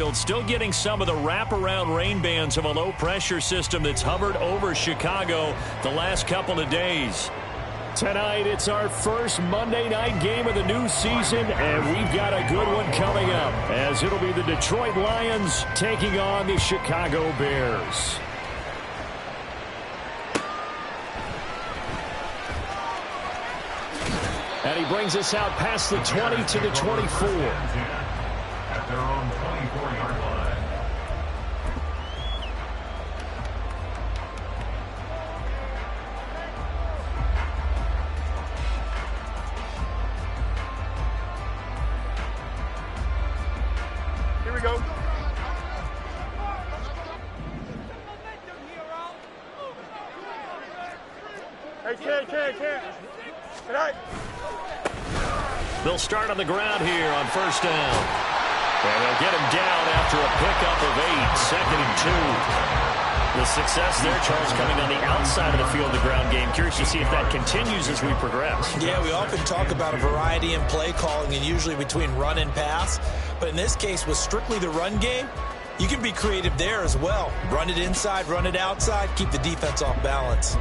field, still getting some of the wraparound rain bands of a low-pressure system that's hovered over Chicago the last couple of days. Tonight, it's our first Monday night game of the new season, and we've got a good one coming up, as it'll be the Detroit Lions taking on the Chicago Bears. And he brings us out past the 20 to the 24. At their own 24-yard line. Here we go. Hey, can't. Good night. They'll start on the ground here on first down. And they'll get him down after a pickup of 8, 2nd and 2. The success there, Charles, coming on the outside of the field, the ground game. Curious to see if that continues as we progress. Yeah, we often talk about a variety in play calling and usually between run and pass. But in this case, with strictly the run game, you can be creative there as well. Run it inside, run it outside, keep the defense off balance.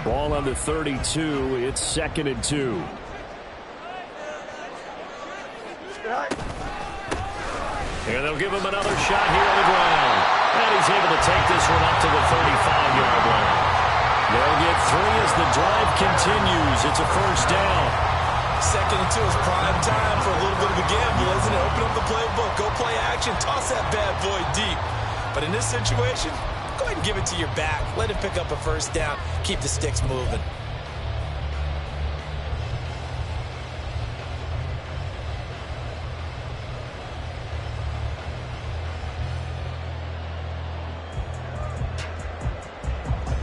Ball on the 32. It's 2nd and 2. And they'll give him another shot here on the ground. And he's able to take this one up to the 35-yard line. They'll get 3 as the drive continues. It's a first down. 2nd and 2 is prime time for a little bit of a gamble, isn't it? Open up the playbook, go play action, toss that bad boy deep. But in this situation, go ahead and give it to your back. Let him pick up a first down. Keep the sticks moving.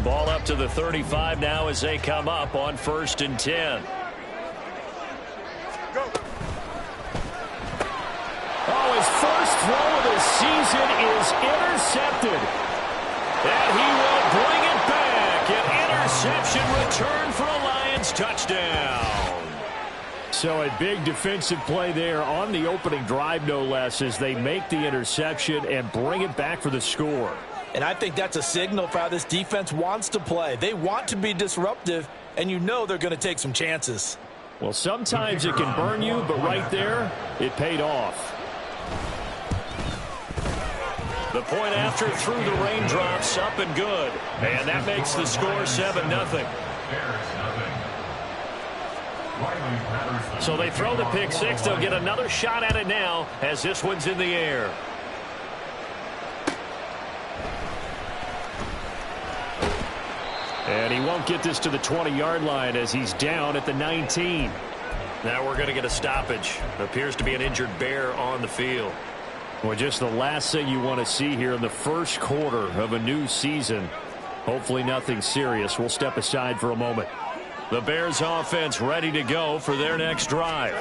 Ball up to the 35 now as they come up on 1st and 10. Go. Oh, his first throw of the season is intercepted. And he will bring it back. An interception return for a Lions touchdown. So a big defensive play there on the opening drive, no less, as they make the interception and bring it back for the score. And I think that's a signal for how this defense wants to play. They want to be disruptive, and you know they're going to take some chances. Well, sometimes it can burn you, but right there, it paid off. The point after through the raindrops, up and good. And that makes the score 7-0. So they throw the pick six. They'll get another shot at it now as this one's in the air. And he won't get this to the 20-yard line as he's down at the 19. Now we're going to get a stoppage. Appears to be an injured Bear on the field. Well, just the last thing you want to see here in the first quarter of a new season. Hopefully nothing serious. We'll step aside for a moment. The Bears offense ready to go for their next drive.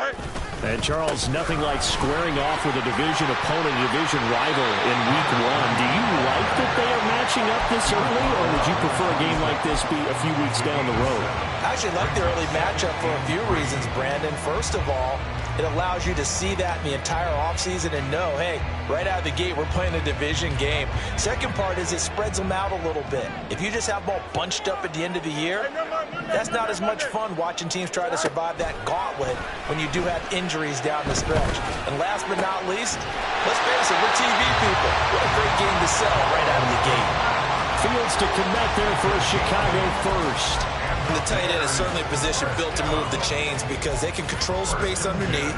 And, Charles, nothing like squaring off with a division opponent, a division rival in week 1. Do you like that they are matching up this early, or would you prefer a game like this be a few weeks down the road? I actually like the early matchup for a few reasons, Brandon. First of all, it allows you to see that in the entire offseason and know, hey, right out of the gate, we're playing a division game. Second part is it spreads them out a little bit. If you just have them all bunched up at the end of the year, that's not as much fun watching teams try to survive that gauntlet when you do have injuries down the stretch. And last but not least, let's face it, we're TV people. What a great game to sell right out of the gate. Fields to connect there for a Chicago first. And the tight end is certainly a position built to move the chains because they can control space underneath.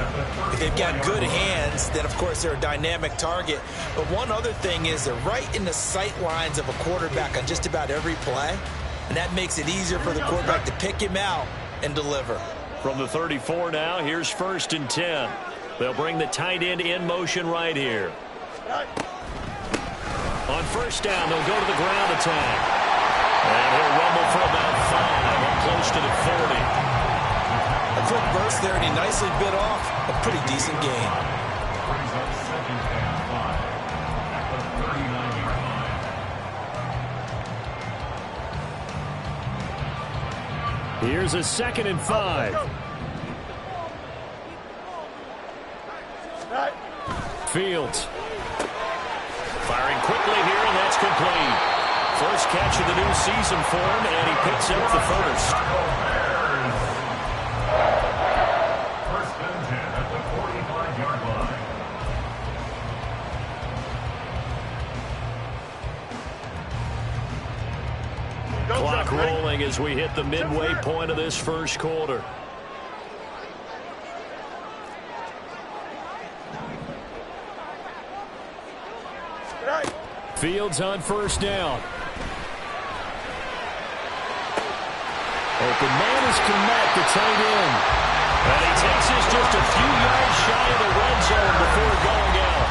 If they've got good hands, then, of course, they're a dynamic target. But one other thing is they're right in the sight lines of a quarterback on just about every play, and that makes it easier for the quarterback to pick him out and deliver. From the 34 now, here's 1st and 10. They'll bring the tight end in motion right here. On first down, they'll go to the ground attack. And he'll rumble for about 5, up close to the 40. A quick burst there, and he nicely bit off a pretty decent gain. Here's a 2nd and 5. Fields. Firing quickly here, and that's complete. First catch of the new season for him, and he picks up the first. First and 10 at the 45-yard line. Clock rolling as we hit the midway point of this first quarter. Fields on first down. Open man is Komet, the tight end. And he takes this just a few yards shy of the red zone before going out.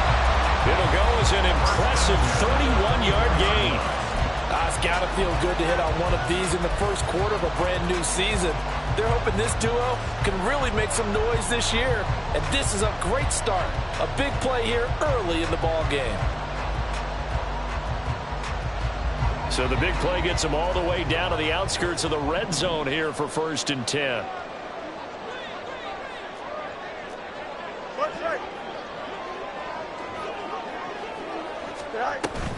It'll go as an impressive 31-yard gain. It's got to feel good to hit on one of these in the first quarter of a brand new season. They're hoping this duo can really make some noise this year. And this is a great start. A big play here early in the ball game. So the big play gets him all the way down to the outskirts of the red zone here for 1st and 10.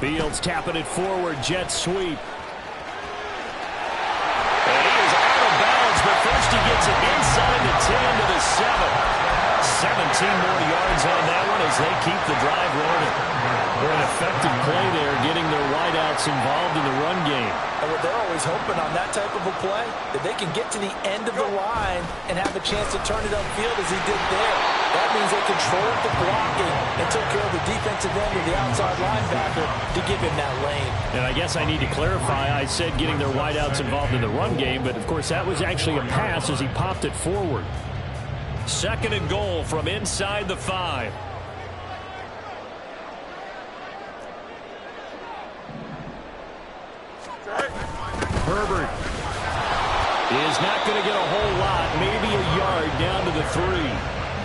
Fields tapping it forward, jet sweep. And he is out of bounds, but first he gets it inside the 10 to the 7. 17 more yards on that one as they keep the drive rolling. An effective play there, getting their wideouts involved in the run game. And what they're always hoping on that type of a play, that they can get to the end of the line and have a chance to turn it upfield as he did there. That means they controlled the blocking and took care of the defensive end of the outside linebacker to give him that lane. And I guess I need to clarify, I said getting their wideouts involved in the run game, but of course that was actually a pass as he popped it forward. 2nd and goal from inside the 5. Herbert is not going to get a whole lot, maybe a yard down to the 3.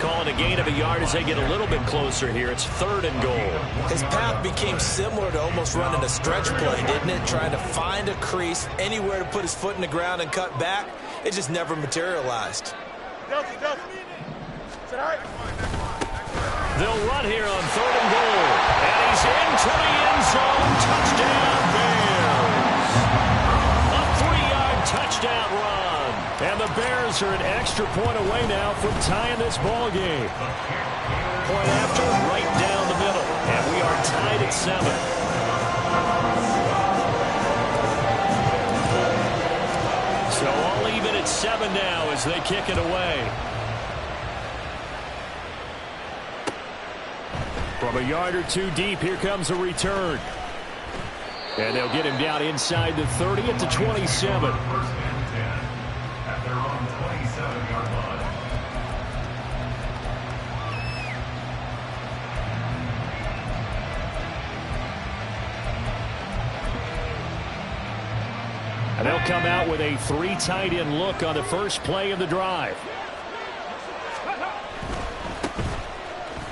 Calling a gain of a yard as they get a little bit closer here. It's 3rd and goal. His path became similar to almost running a stretch play, didn't it? Trying to find a crease, anywhere to put his foot in the ground and cut back. It just never materialized. They'll run here on 3rd and goal. And he's into the end zone. Touchdown, Bears. A 3-yard touchdown run. And the Bears are an extra point away now from tying this ball game. Point after, right down the middle. And we are tied at 7. So all even at 7 now as they kick it away. From a yard or two deep, here comes a return. And they'll get him down inside the 30 at the 27. 1st and 10 at their own 27-yard line. And they'll come out with a 3 tight end look on the first play of the drive.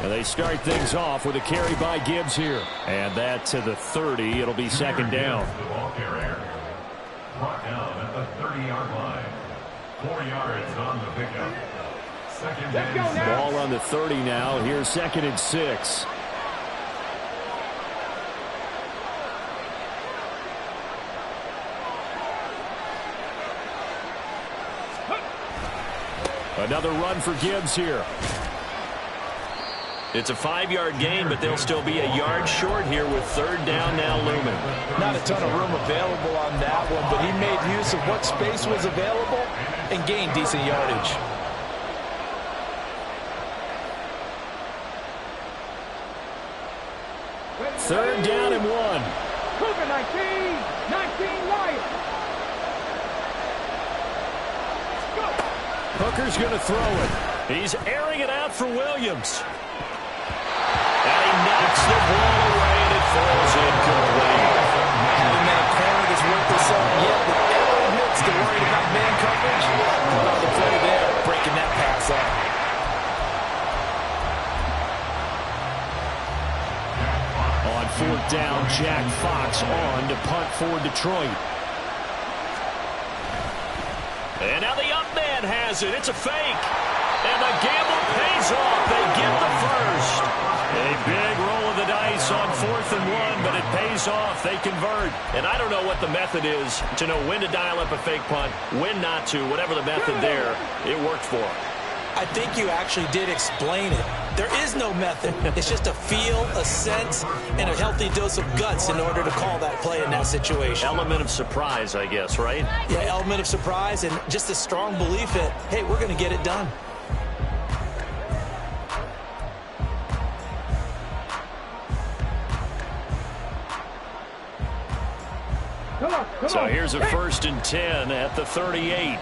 And they start things off with a carry by Gibbs here. And that to the 30. It'll be 2nd down. The ball carrier. Brought down at the 30-yard line. 4 yards on the pickup. 2nd and 6. Ball on the 30 now. Here's 2nd and 6. Another run for Gibbs here. It's a 5-yard gain, but they'll still be a yard short here with 3rd down now looming. Not a ton of room available on that one, but he made use of what space was available and gained decent yardage. Third down and 1. Cougar 19 Lions. Hooker's going to throw it. He's airing it out for Williams. And he knocks the ball away, and it falls incomplete. Having that corner is worth the sum yet, but ever admits to worrying about man coverage. Well, on the play there, breaking that pass up. On 4th down, Jack Fox on to punt for Detroit. And now the up man has it. It's a fake. And the gamble pays off. They get the first. A big roll of the dice on 4th and 1, but it pays off. They convert. And I don't know what the method is to know when to dial up a fake punt, when not to. Whatever the method there, it worked for them. I think you actually did explain it. There is no method. It's just a feel, a sense, and a healthy dose of guts in order to call that play in that situation. Element of surprise, I guess, right? Yeah, element of surprise and just a strong belief that, hey, we're going to get it done. So here's a 1st and 10 at the 38.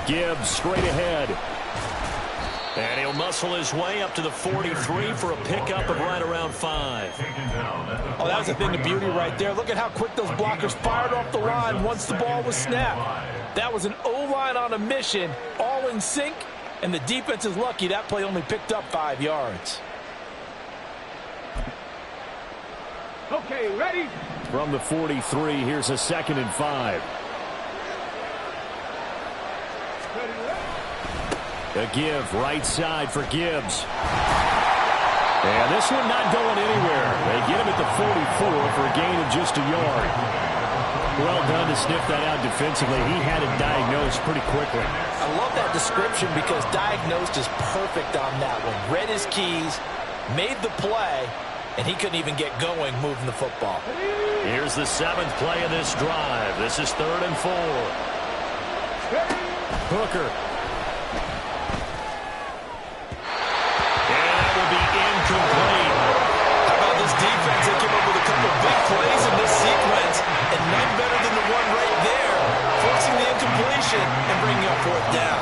Gibbs straight ahead. And he'll muscle his way up to the 43 for a pickup of right around 5. Oh, that was a thing of beauty right there. Look at how quick those blockers fired off the line once the ball was snapped. That was an O-line on a mission, all in sync, and the defense is lucky that play only picked up 5 yards. Okay, ready? From the 43, here's a 2nd and 5. A give right side for Gibbs. And this one not going anywhere. They get him at the 44 for a gain of just a yard. Well done to sniff that out defensively. He had it diagnosed pretty quickly. I love that description because diagnosed is perfect on that one. Read his keys, made the play, and he couldn't even get going moving the football. Here's the 7th play of this drive. This is 3rd and 4. Hooker. Incomplete. How about this defense? They came up with a couple of big plays in this sequence, and none better than the one right there, forcing the incompletion and bringing up 4th down.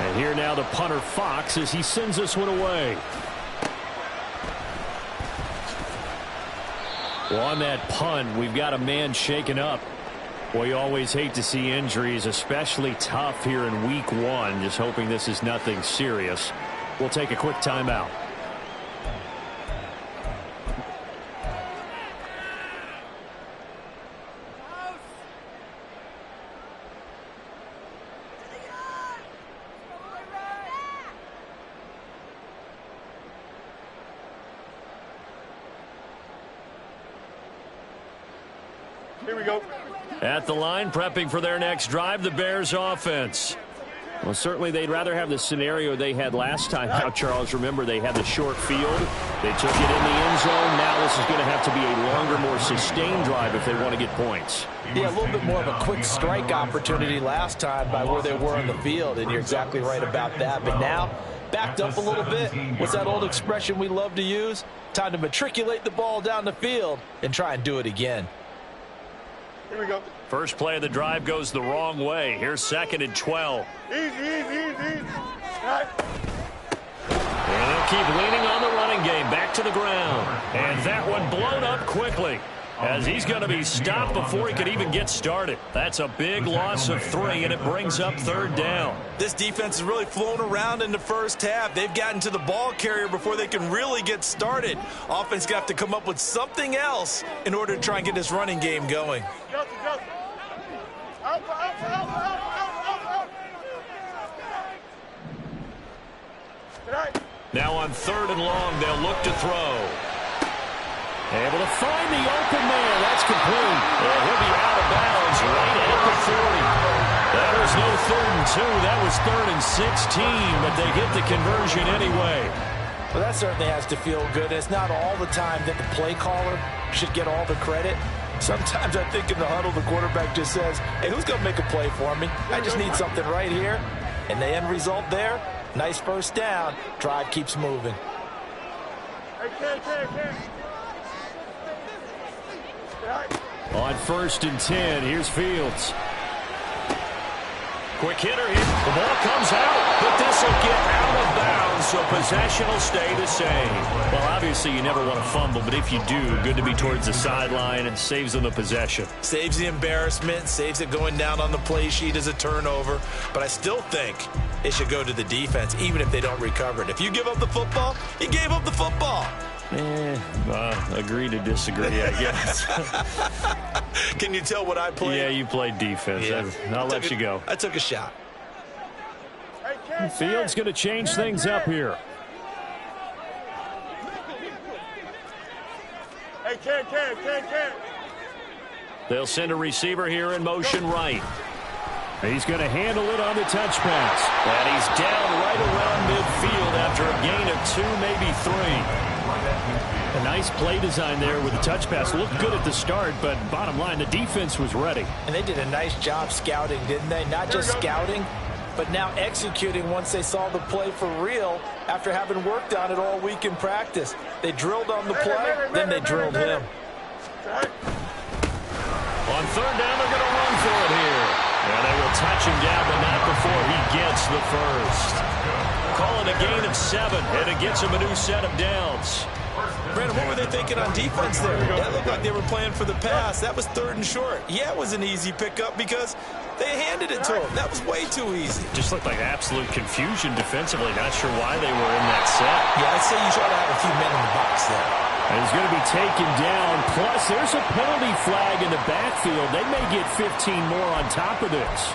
And here now the punter Fox as he sends this one away. Well, on that punt, we've got a man shaken up. Well, you always hate to see injuries, especially tough here in week 1. Just hoping this is nothing serious. We'll take a quick timeout. Here we go. At the line, prepping for their next drive, the Bears offense. Well, certainly they'd rather have the scenario they had last time out, Charles. Remember, they had the short field. They took it in the end zone. Now this is going to have to be a longer, more sustained drive if they want to get points. Yeah, a little bit more of a quick strike opportunity last time by where they were on the field, and you're exactly right about that. But now, backed up a little bit. What's that old expression we love to use? Time to matriculate the ball down the field and try and do it again. Here we go. First play of the drive goes the wrong way. Here's 2nd and 12. Easy. Right. And they'll keep leaning on the running game. Back to the ground. And that one blown up quickly as he's going to be stopped before he could even get started. That's a big loss of 3, and it brings up 3rd down. This defense has really flown around in the first half. They've gotten to the ball carrier before they can really get started. Offense got to come up with something else in order to try and get this running game going. Now on 3rd and long, they'll look to throw. Able to find the open man. That's complete. And he'll be out of bounds right at the 40. That was no 3rd and 2. That was 3rd and 16, but they get the conversion anyway. Well, that certainly has to feel good. It's not all the time that the play caller should get all the credit. Sometimes I think in the huddle, the quarterback just says, hey, who's going to make a play for me? I just need something right here. And the end result there, nice 1st down. Drive keeps moving. On 1st and 10, here's Fields. Quick hitter here. The ball comes out, but this will get out of bounds down, so possession will stay the same. Well, obviously you never want to fumble, but if you do, good to be towards the sideline and saves them the possession. Saves the embarrassment, saves it going down on the play sheet as a turnover. But I still think it should go to the defense, even if they don't recover it. If you give up the football, you gave up the football. Agree to disagree, I guess. Can you tell what I played? Yeah, you played defense. Yeah. I'll let you go. I took a shot. Fields going to change things up here. Hey, Ken. They'll send a receiver here in motion right. He's going to handle it on the touch pass. And he's down right around midfield after a gain of 2, maybe 3. A nice play design there with the touch pass. Looked good at the start, but bottom line, the defense was ready. And they did a nice job scouting, didn't they? Not just scouting, but now executing once they saw the play for real after having worked on it all week in practice. They drilled on the play, then they drilled him. On third down, they're going to run for it here. And they will touch him down, but not before he gets the first. Calling a gain of 7, and it gets him a new set of downs. Brandon, what were they thinking on defense there? That looked like they were playing for the pass. That was 3rd and short. Yeah, it was an easy pickup because they handed it to him. That was way too easy. Just looked like absolute confusion defensively. Not sure why they were in that set. Yeah, I'd say you try to have a few men in the box there. And he's going to be taken down. Plus, there's a penalty flag in the backfield. They may get 15 more on top of this.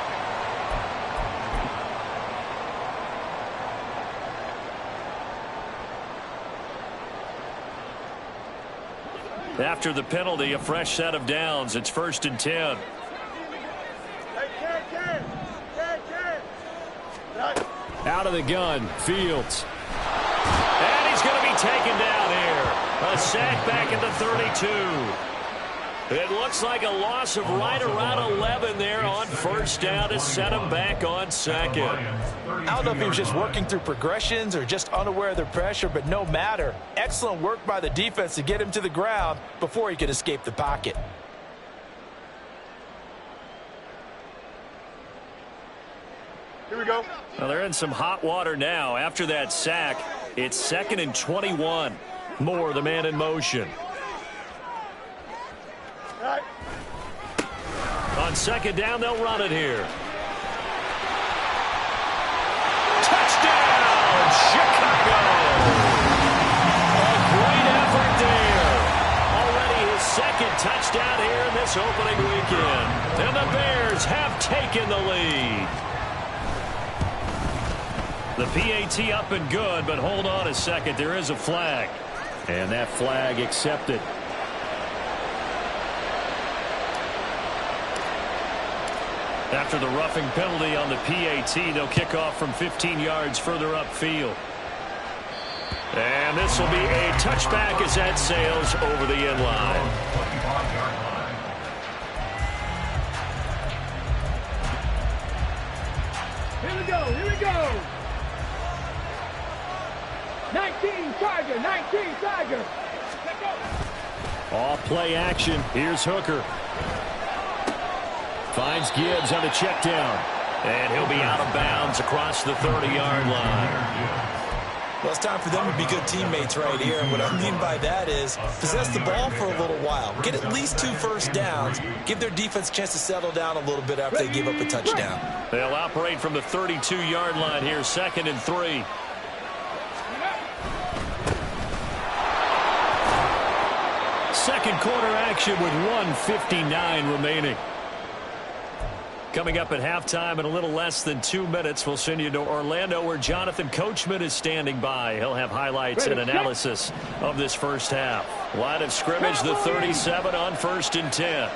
After the penalty, a fresh set of downs. It's 1st and 10. Out of the gun, Fields. And he's going to be taken down here. A sack back at the 32. It looks like a loss of right around 11 there on 1st down to set him back on 2nd. I don't know if he was just working through progressions or just unaware of the pressure, but no matter. Excellent work by the defense to get him to the ground before he could escape the pocket. Here we go. Well, they're in some hot water now. After that sack, it's 2nd and 21. Moore, the man in motion. Right. On 2nd down, they'll run it here. Touchdown, Chicago! A great effort there. Already his 2nd touchdown here in this opening weekend. And the Bears have taken the lead. The PAT up and good, but hold on a second. There is a flag. And that flag accepted. After the roughing penalty on the PAT, they'll kick off from 15 yards further upfield. And this will be a touchback as that sails over the end line. Here we go. 19 Tiger. Let's go. All play action. Here's Hooker. Finds Gibbs on the check down. And he'll be out of bounds across the 30-yard line. Well, it's time for them to be good teammates right here. And what I mean by that is possess the ball for a little while. Get at least 2 first downs. Give their defense a chance to settle down a little bit after they give up a touchdown. They'll operate from the 32-yard line here, 2nd and 3. Second quarter action with 1:59 remaining. Coming up at halftime in a little less than 2 minutes, we'll send you to Orlando where Jonathan Coachman is standing by. He'll have highlights and analysis of this first half. Line of scrimmage, the 37 on 1st and 10.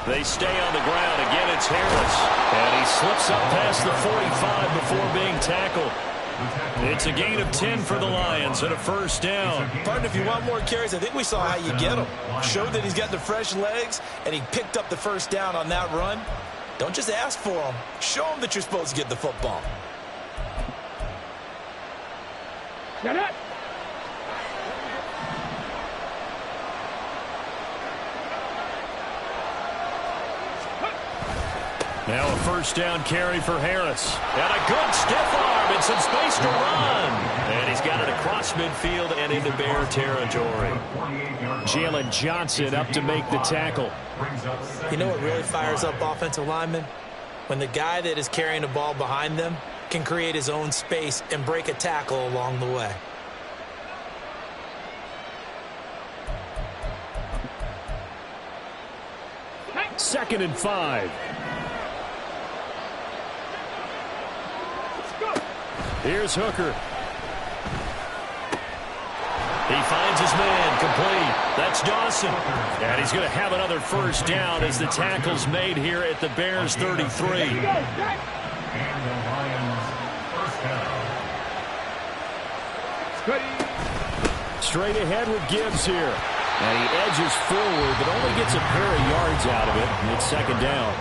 They stay on the ground. Again, it's Harris. And he slips up past the 45 before being tackled. It's a gain of 10 for the Lions and a first down. Pardon, if you want more carries, I think we saw how you get him. Showed that he's got the fresh legs, and he picked up the first down on that run. Don't just ask for him. Show him that you're supposed to get the football. Got it. Now a first down carry for Harris. And a good stiff arm and some space to run. And he's got it across midfield and into Bear territory. Jalen Johnson up to make the tackle. You know what really fires up offensive linemen? When the guy that is carrying the ball behind them can create his own space and break a tackle along the way. Second and 5. Here's Hooker. He finds his man, complete. That's Dawson. And he's going to have another first down as the tackle's made here at the Bears 33. And the Lions first down. Straight ahead with Gibbs here. And he edges forward, but only gets a pair of yards out of it. And it's second down.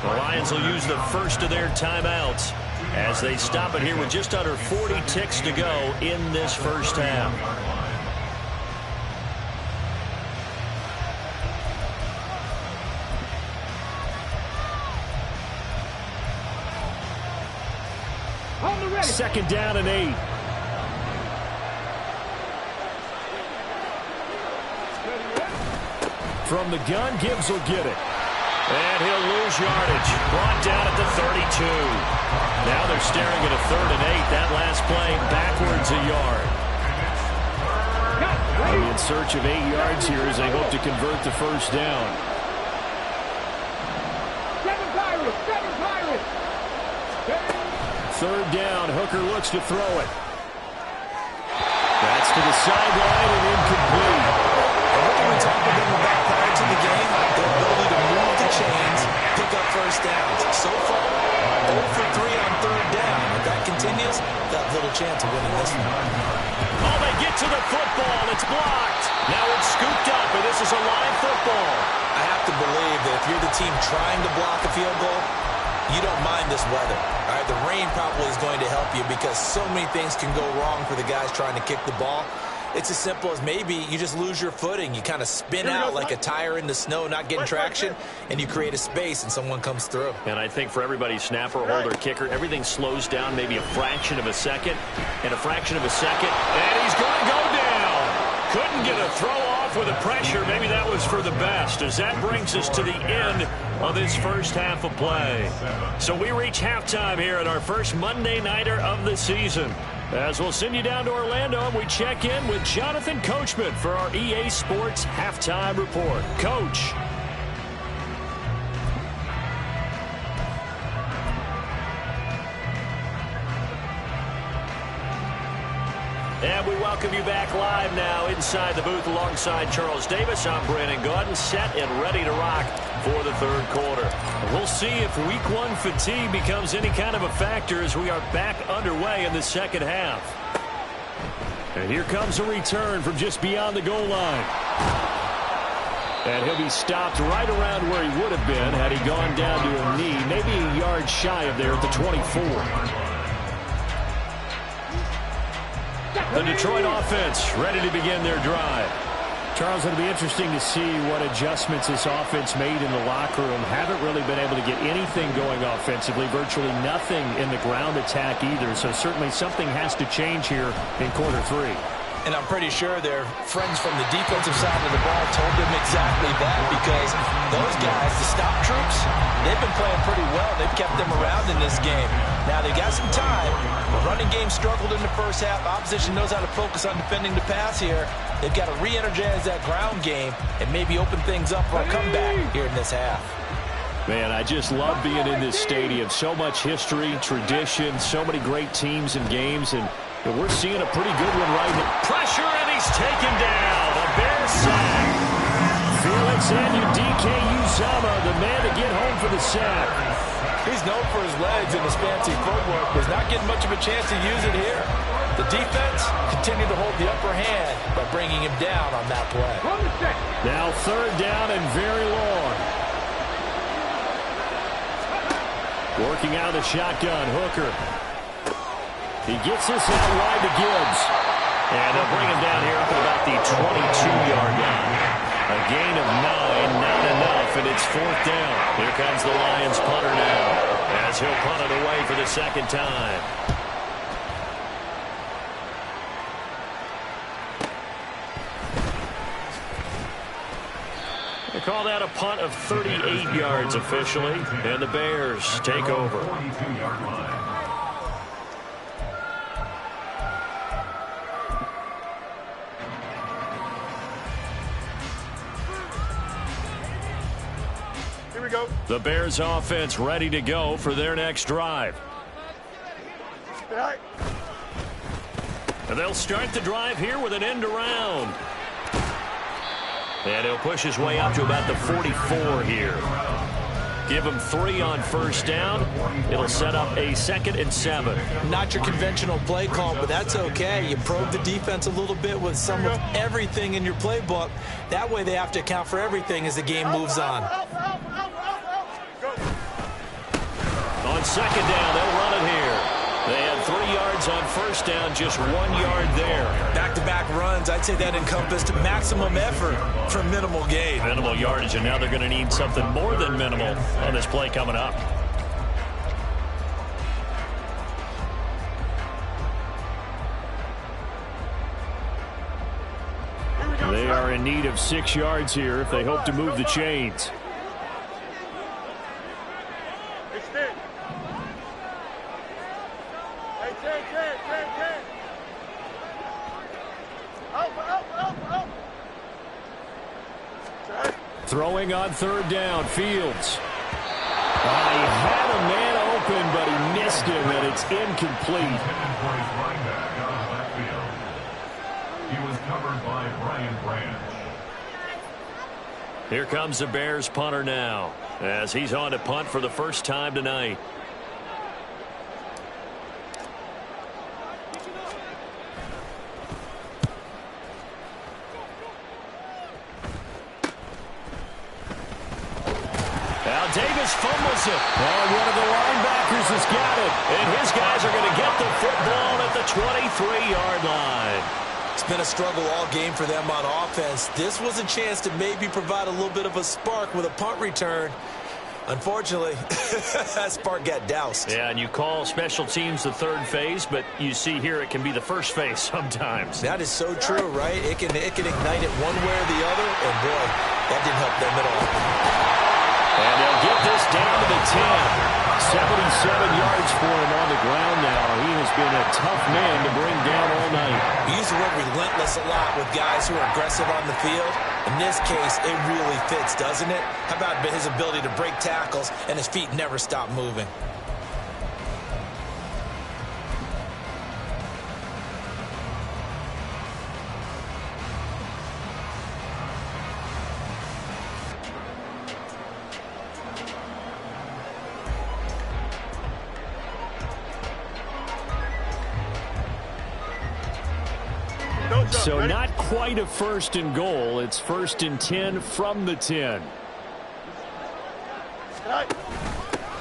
The Lions will use the first of their timeouts as they stop it here with just under 40 ticks to go in this first half. Second down and 8. From the gun, Gibbs will get it. And he'll lose yardage. Brought down at the 32. Now they're staring at a 3rd and 8. That last play backwards a yard. They'll be in search of 8 yards here as they hope to convert the first down. 7 Pirates! 7 Pirates! 3rd down. Hooker looks to throw it. That's to the sideline and incomplete. What did we talk about them about prior to the game? Their ability to move the chains, pick up first downs. So far, 0 for 3 on 3rd down. If that continues, got little chance of winning this one. Oh, they get to the football. It's blocked. Now it's scooped up, and this is a live football. I have to believe that if you're the team trying to block a field goal, you don't mind this weather. All right, the rain probably is going to help you because so many things can go wrong for the guys trying to kick the ball. It's as simple as maybe you just lose your footing. You kind of spin out like a tire in the snow, not getting traction, and you create a space and someone comes through. And I think for everybody, snapper, holder, kicker, everything slows down maybe a fraction of a second and a fraction of a second. And he's going to go down. Couldn't get a throw off with the pressure. Maybe that was for the best as that brings us to the end of this first half of play. So we reach halftime here at our first Monday Nighter of the season. As we'll send you down to Orlando, and we check in with Jonathan Coachman for our EA Sports Halftime Report. Coach. And we welcome you back live now inside the booth alongside Charles Davis. I'm Brandon Gaudin, set and ready to rock for the 3rd quarter. And we'll see if week 1 fatigue becomes any kind of a factor as we are back underway in the second half. And here comes a return from just beyond the goal line. And he'll be stopped right around where he would have been had he gone down to a knee, maybe a yard shy of there at the 24. The Detroit offense ready to begin their drive. Charles, it'll be interesting to see what adjustments this offense made in the locker room. Haven't really been able to get anything going offensively, virtually nothing in the ground attack either. So certainly something has to change here in quarter 3. And I'm pretty sure their friends from the defensive side of the ball told them exactly that because those guys, the stop troops, they've been playing pretty well. They've kept them around in this game. Now, they got some time. The running game struggled in the first half. Opposition knows how to focus on defending the pass here. They've got to re-energize that ground game and maybe open things up for a comeback here in this half. Man, I just love being in this stadium. So much history, tradition, so many great teams and games, and we're seeing a pretty good one right now. Pressure, and he's taken down. A Bear sack. Felix Anudike-Uzomah, the man to get home for the sack. He's known for his legs and his fancy footwork. He's not getting much of a chance to use it here. The defense continued to hold the upper hand by bringing him down on that play. Now 3rd down and very long. Working out of the shotgun, Hooker. He gets this out wide to Gibbs. And they'll bring him down here up at about the 22-yard line. A gain of 9, not enough, and it's 4th down. Here comes the Lions punter now, as he'll punt it away for the second time. They call that a punt of 38 yards officially, and the Bears take over. 42-yard line. Here we go. The Bears offense ready to go for their next drive. All right. And they'll start the drive here with an end around. And he'll push his way up to about the 44 here. Give him 3 on 1st down. It'll set up a 2nd and 7. Not your conventional play call, but that's okay. You probe the defense a little bit with some of everything in your playbook. That way they have to account for everything as the game moves on. On 2nd down, they'll run it here. They had 3 yards on 1st down, just 1 yard there. Back-to-back runs, I'd say that encompassed maximum effort for minimal gain. Minimal yardage, and now they're going to need something more than minimal on this play coming up. They are in need of 6 yards here if they hope to move the chains. Throwing on 3rd down, Fields. He had a man open, but he missed him, and it's incomplete. He was covered by Brian Branch. Here comes the Bears punter now, as he's on to punt for the first time tonight. Davis fumbles it. And one of the linebackers has got it. And his guys are going to get the football at the 23-yard line. It's been a struggle all game for them on offense. This was a chance to maybe provide a little bit of a spark with a punt return. Unfortunately, that spark got doused. Yeah, and you call special teams the 3rd phase, but you see here it can be the 1st phase sometimes. That is so true, right? It can ignite it one way or the other, and boy, that didn't help them at all. And they'll get this down to the 10. 77 yards for him on the ground now. He has been a tough man to bring down all night. We use the word relentless a lot with guys who are aggressive on the field. In this case, it really fits, doesn't it? How about his ability to break tackles and his feet never stop moving? So not quite a 1st and goal. It's 1st and 10 from the 10.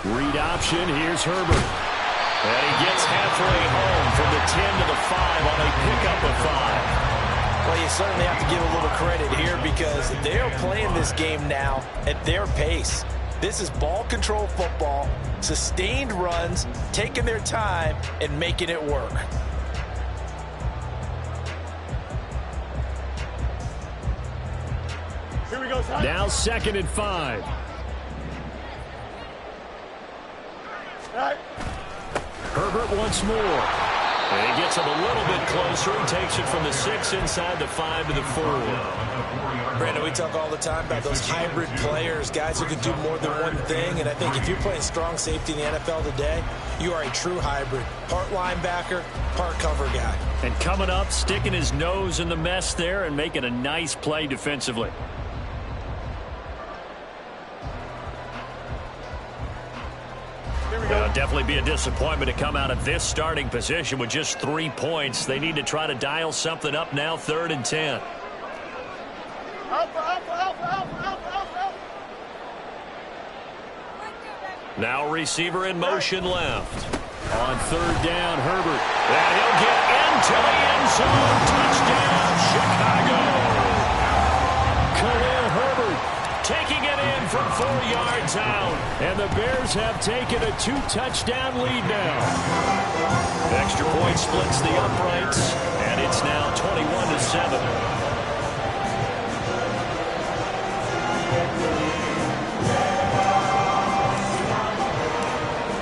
Read option. Here's Herbert. And he gets halfway home from the 10 to the 5 on a pickup of 5. Well, you certainly have to give a little credit here because they are playing this game now at their pace. This is ball control football, sustained runs, taking their time, and making it work. Now 2nd and 5. Herbert once more. And he gets him a little bit closer. He takes it from the 6 inside the 5 to the 4. Brandon, we talk all the time about those hybrid players, guys who can do more than one thing. And I think if you're playing strong safety in the NFL today, you are a true hybrid. Part linebacker, part cover guy. And coming up, sticking his nose in the mess there and making a nice play defensively. It'll definitely be a disappointment to come out of this starting position with just 3 points. They need to try to dial something up now, 3rd and 10. Now receiver in motion left. On 3rd down, Herbert. And he'll get into the end zone. Touchdown, Chicago. Khalil Herbert taking it in. in from 4 yards out. And the Bears have taken a 2-touchdown lead now. Extra point splits the uprights, and it's now 21-7.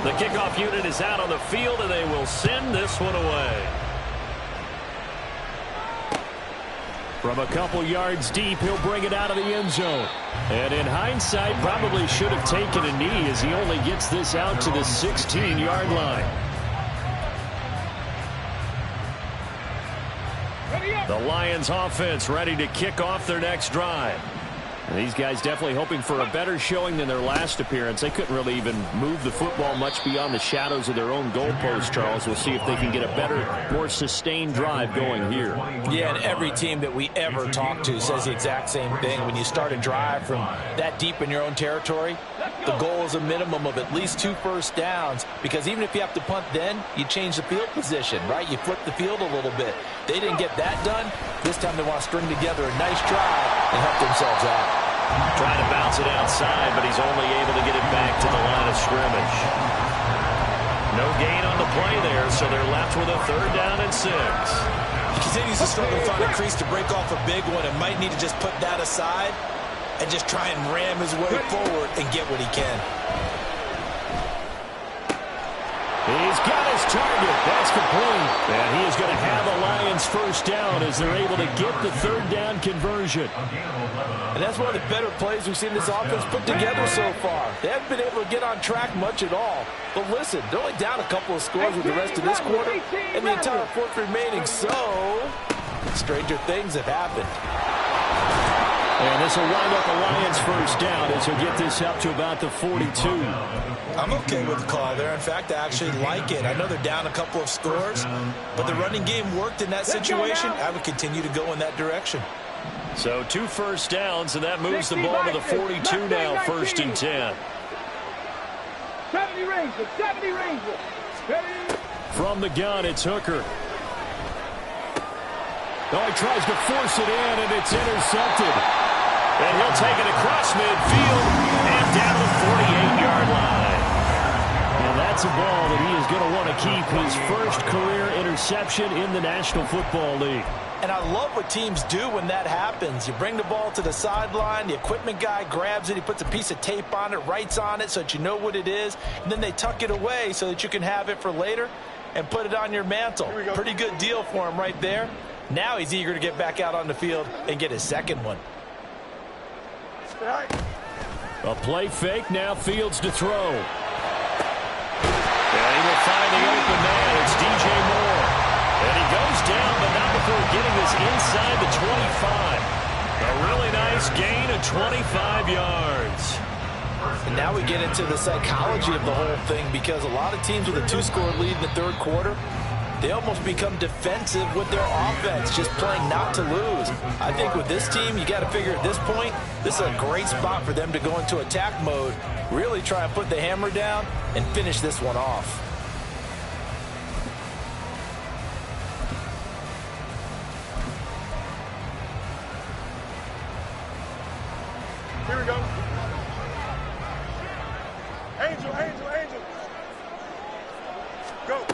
The kickoff unit is out on the field, and they will send this one away. From a couple yards deep, he'll bring it out of the end zone. And in hindsight, probably should have taken a knee as he only gets this out to the 16-yard line. The Lions offense ready to kick off their next drive. And these guys definitely hoping for a better showing than their last appearance. They couldn't really even move the football much beyond the shadows of their own goalpost, Charles. We'll see if they can get a better, more sustained drive going here. Yeah, and every team that we ever talk to says the exact same thing. When you start a drive from that deep in your own territory, the goal is a minimum of at least 2 first downs, because even if you have to punt then, you change the field position, right? You flip the field a little bit. They didn't get that done. This time they want to string together a nice drive and help themselves out. Trying to bounce it outside, but he's only able to get it back to the line of scrimmage. No gain on the play there, so they're left with a 3rd down and 6. He continues to struggle to find a crease to break off a big one and might need to just put that aside and just try and ram his way forward and get what he can. He's got his target. That's complete. And he is going to have a Lions first down as they're able to get the 3rd down conversion. And that's one of the better plays we've seen this offense put together so far. They haven't been able to get on track much at all. But listen, they're only down a couple of scores with the rest of this quarter and the entire 4th remaining. So, stranger things have happened. And this will wind up a Lions first down as he'll get this up to about the 42. I'm okay with the call there. In fact, I actually like it. I know they're down a couple of scores, but the running game worked in that situation. I would continue to go in that direction. So 2 first downs, and that moves the ball to the 42 now, 1st and 10. 70 Rangers, 70 Rangers. From the gun, it's Hooker. Oh, he tries to force it in, and it's intercepted. And he'll take it across midfield and down the 48-yard line. And that's a ball that he is going to want to keep, his first career interception in the National Football League. And I love what teams do when that happens. You bring the ball to the sideline, the equipment guy grabs it, he puts a piece of tape on it, writes on it so that you know what it is, and then they tuck it away so that you can have it for later and put it on your mantle. Pretty good deal for him right there. Now he's eager to get back out on the field and get his second one. A play fake, now Fields to throw. And he will find the open man. It's DJ Moore. And he goes down, but not before getting this inside the 25. A really nice gain of 25 yards. And now we get into the psychology of the whole thing, because a lot of teams with a 2-score lead in the 3rd quarter, they almost become defensive with their offense, just playing not to lose. I think with this team, you got to figure at this point, this is a great spot for them to go into attack mode, really try and put the hammer down and finish this one off. Here we go. Angel, Angel, Angel. Go.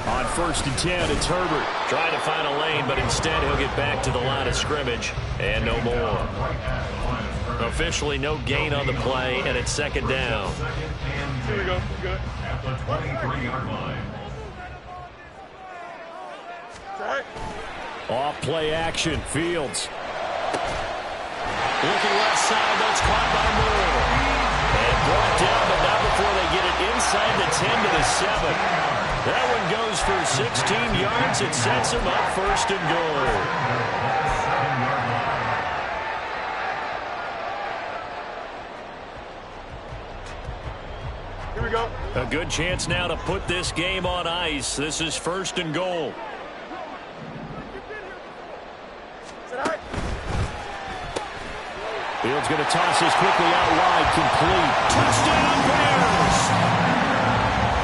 On 1st and 10, it's Herbert. Trying to find a lane, but instead he'll get back to the line of scrimmage. And no more. Officially no gain on the play, and it's 2nd down. Here we go. Good. At the 23-yard line. Right. Off play action, Fields. Looking left side, that's caught by Moore. And brought down, but not before they get it inside the 10 to the 7. That one goes for 16 yards. It sets him up 1st and goal. Here we go. A good chance now to put this game on ice. This is 1st and goal. Fields going to toss this quickly out wide, complete. Touchdown Bears!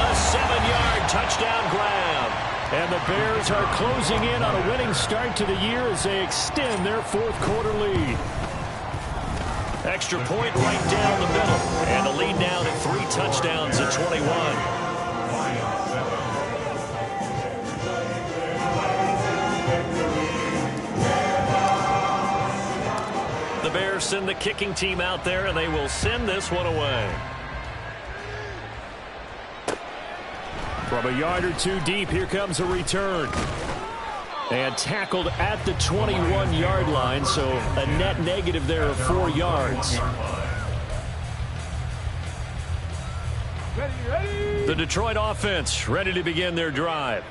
A 7-yard touchdown grab. And the Bears are closing in on a winning start to the year as they extend their 4th quarter lead. Extra point right down the middle. And the lead now to 3 touchdowns at 21. The Bears send the kicking team out there, and they will send this one away. From a yard or two deep, here comes a return. And tackled at the 21-yard line, so a net negative there of 4 yards. The Detroit offense ready to begin their drive.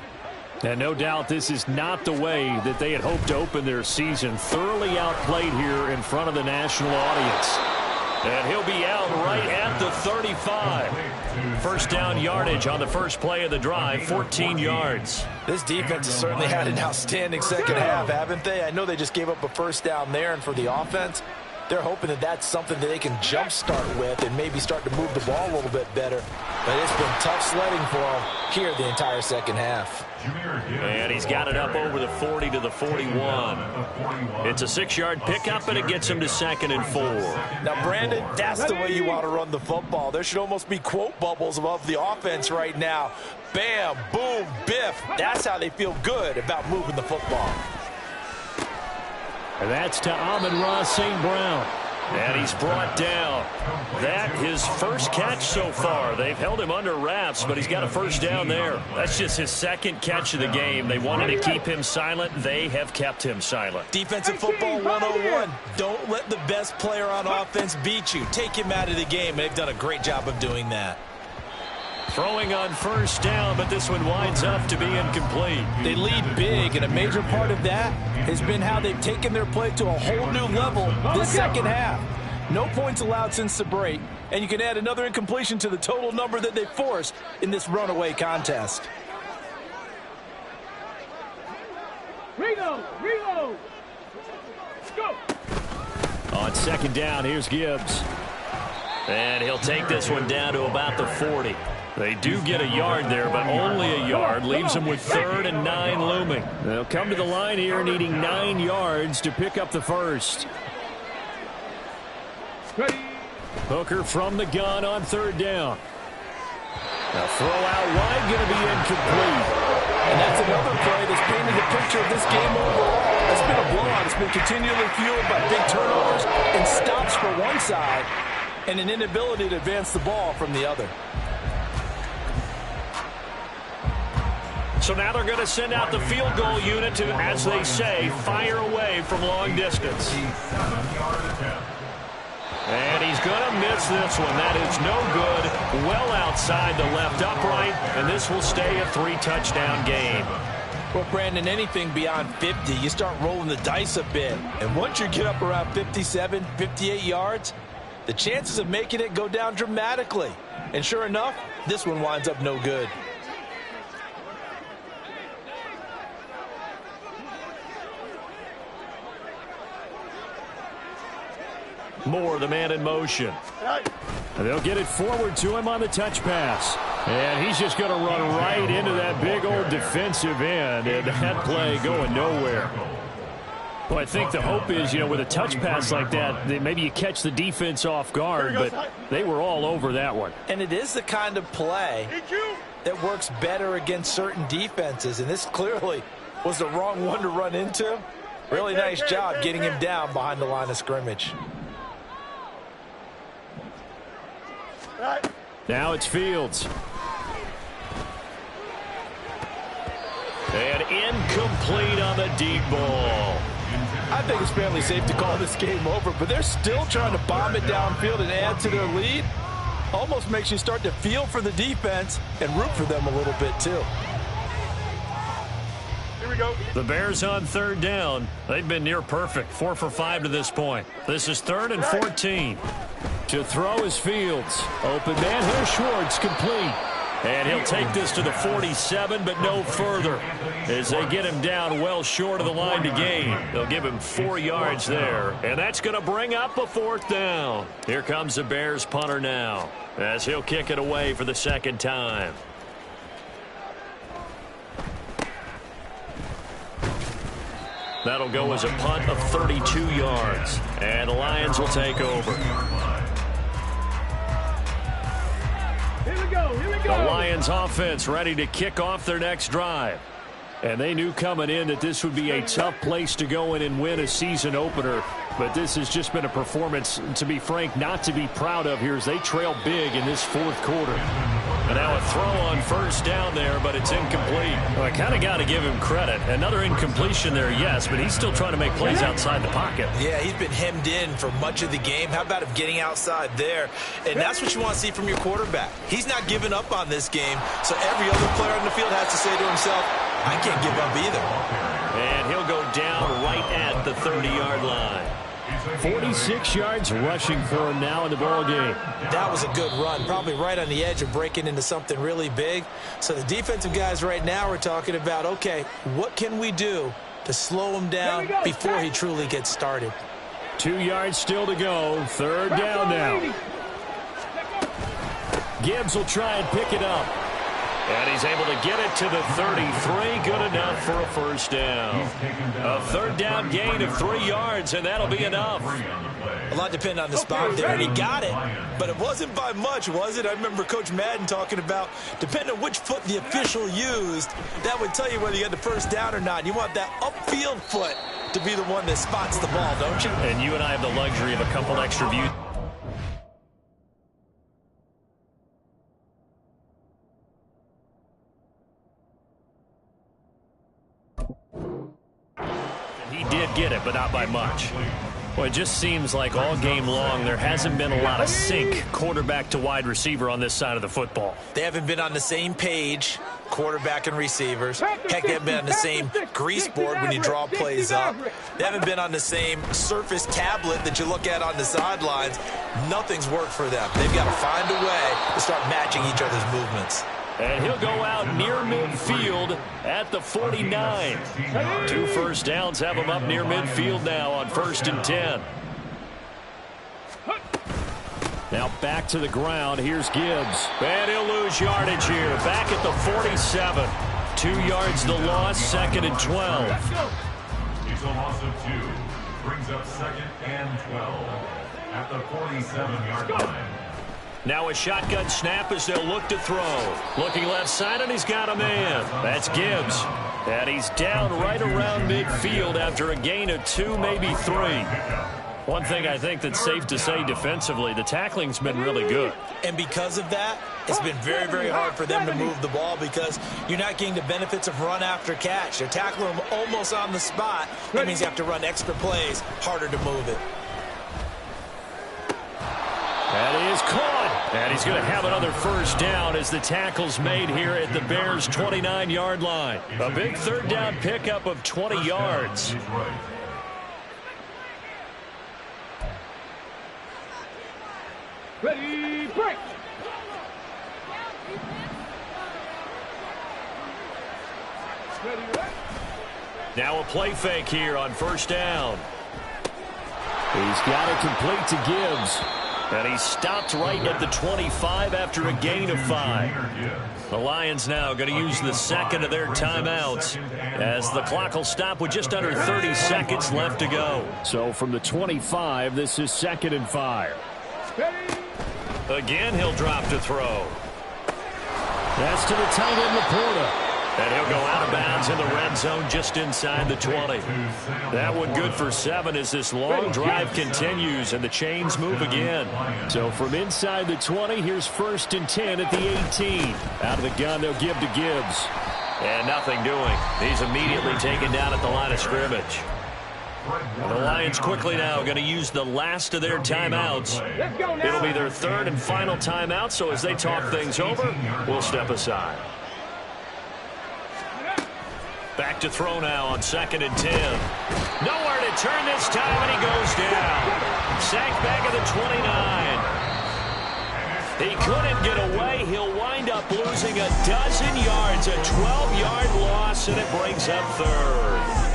And no doubt this is not the way that they had hoped to open their season. Thoroughly outplayed here in front of the national audience. And he'll be out right at the 35. First down yardage on the first play of the drive, 14 yards. This defense has certainly had an outstanding second half, haven't they? I know they just gave up a first down there, and for the offense, they're hoping that that's something that they can jumpstart with and maybe start to move the ball a little bit better. But it's been tough sledding for them here the entire second half. And he's got it up over the 40 to the 41. It's a 6-yard pickup, and it gets him to 2nd and 4. Now, Brandon, that's the way you want to run the football. There should almost be quote bubbles above the offense right now. Bam, boom, biff. That's how they feel good about moving the football. And that's to Amon-Ra St. Brown. And he's brought down. That his first catch so far. They've held him under wraps, but he's got a first down there. That's just his second catch of the game. They wanted to keep him silent. They have kept him silent. Defensive football 101. Don't let the best player on offense beat you. Take him out of the game. They've done a great job of doing that. Throwing on first down, but this one winds up to be incomplete. They lead big, and a major part of that has been how they've taken their play to a whole new level this second half. No points allowed since the break, and you can add another incompletion to the total number that they forced in this runaway contest. Reload! Go! On second down, here's Gibbs. And he'll take this one down to about the 40. They do get a yard there, but only a yard. Leaves them with 3rd and 9 looming. They'll come to the line here needing 9 yards to pick up the first. Hooker from the gun on 3rd down. Now throw out wide, going to be incomplete. And that's another play that's painted the picture of this game overall. It's been a blowout. It's been continually fueled by big turnovers and stops for one side and an inability to advance the ball from the other. So now they're going to send out the field goal unit to, as they say, fire away from long distance. And he's going to miss this one. That is no good. Well outside the left upright, and this will stay a 3-touchdown game. Well, Brandon, anything beyond 50, you start rolling the dice a bit. And once you get up around 57, 58 yards, the chances of making it go down dramatically. And sure enough, this one winds up no good. Moore, the man in motion. And they'll get it forward to him on the touch pass. And he's just going to run right into that big old defensive end. And that play going nowhere. Well, I think the hope is, with a touch pass like that, maybe you catch the defense off guard, but they were all over that one. And it is the kind of play that works better against certain defenses. And this clearly was the wrong one to run into. Really nice job getting him down behind the line of scrimmage. Now it's Fields. And incomplete on the deep ball. I think it's fairly safe to call this game over, but they're still trying to bomb it downfield and add to their lead. Almost makes you start to feel for the defense and root for them a little bit too. Here we go. The Bears on 3rd down. They've been near perfect, 4 for 5 to this point. This is 3rd and 14. To throw is Fields. Open man, here's Schwartz, complete. And he'll take this to the 47, but no further, as they get him down well short of the line to gain. They'll give him 4 yards there, and that's going to bring up a 4th down. Here comes the Bears punter now, as he'll kick it away for the 2nd time. That'll go as a punt of 32 yards. And the Lions will take over. Here we go. Here we The go. Lions offense ready to kick off their next drive. And they knew coming in that this would be a tough place to go in and win a season opener. But this has just been a performance, to be frank, not to be proud of here as they trail big in this fourth quarter. And now a throw on first down there, but it's incomplete. Well, I kind of got to give him credit. Another incompletion there, yes, but he's still trying to make plays outside the pocket. Yeah, he's been hemmed in for much of the game. How about him getting outside there? And that's what you want to see from your quarterback. He's not giving up on this game, so every other player on the field has to say to himself, I can't give up either. And he'll go down right at the 30-yard line. 46 yards rushing for him now in the ball game. That was a good run, probably right on the edge of breaking into something really big. So the defensive guys right now are talking about, okay, what can we do to slow him down before he truly gets started? 2 yards still to go. Third down now. Gibbs will try and pick it up. And he's able to get it to the 33. Good enough for a first down. A third down gain of 3 yards, and that'll be enough. A lot depended on the spot there, and he got it, but it wasn't by much, was it? I remember Coach Madden talking about, depending on which foot the official used, that would tell you whether you had the first down or not. You want that upfield foot to be the one that spots the ball, don't you? And you and I have the luxury of a couple extra views. He did get it, but not by much. Well, it just seems like all game long there hasn't been a lot of sync quarterback to wide receiver on this side of the football. They haven't been on the same page, quarterback and receivers. Heck, they haven't been on the same grease board when you draw plays up. They haven't been on the same surface tablet that you look at on the sidelines. Nothing's worked for them. They've got to find a way to start matching each other's movements. And he'll go out near midfield at the 49. 2 first downs have him up near midfield now on 1st and 10. Now back to the ground. Here's Gibbs. And he'll lose yardage here. Back at the 47. 2 yards the loss, 2nd and 12. It's a loss of 2. Brings up 2nd and 12 at the 47-yard line. Now a shotgun snap as they'll look to throw. Looking left side, and he's got a man. That's Gibbs. And he's down right around midfield after a gain of 2, maybe 3. One thing I think that's safe to say defensively, the tackling's been really good. And because of that, it's been very, very hard for them to move the ball because you're not getting the benefits of run after catch. You're tackling them almost on the spot. That means you have to run extra plays, harder to move it. That is caught. And he's going to have another first down as the tackle's made here at the Bears' 29-yard line. A big third down pickup of 20 yards. Ready, break. Ready, right. Now a play fake here on first down. He's got it complete to Gibbs. And he stopped right at the 25 after a gain of 5. The Lions now going to use the second of their timeouts as the clock will stop with just under 30 seconds left to go. So from the 25, this is 2nd and 5. Again, he'll drop to throw. That's to the tight end, Laporta. And he'll go out of bounds in the red zone just inside the 20. That one good for 7 as this long drive continues and the chains move again. So from inside the 20, here's 1st and 10 at the 18. Out of the gun, they'll give to Gibbs. And nothing doing. He's immediately taken down at the line of scrimmage. And the Lions quickly now going to use the last of their timeouts. It'll be their 3rd and final timeout, so as they talk things over, we'll step aside. Back to throw now on 2nd and 10. Nowhere to turn this time, and he goes down. Sacked back at the 29. He couldn't get away. He'll wind up losing a dozen yards, a 12-yard loss, and it brings up 3rd.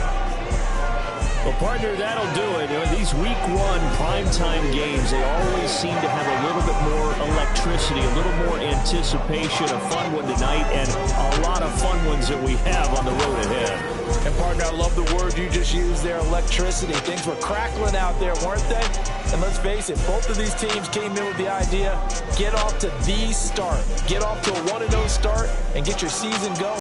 Well, partner, that'll do it. You know, these Week 1 primetime games, they always seem to have a little bit more electricity, a little more anticipation, a fun one tonight, and a lot of fun ones that we have on the road ahead. And, partner, I love the word could you just use their electricity? Things were crackling out there, weren't they? And let's face it, both of these teams came in with the idea, get off to the start. Get off to a 1-0 start and get your season going.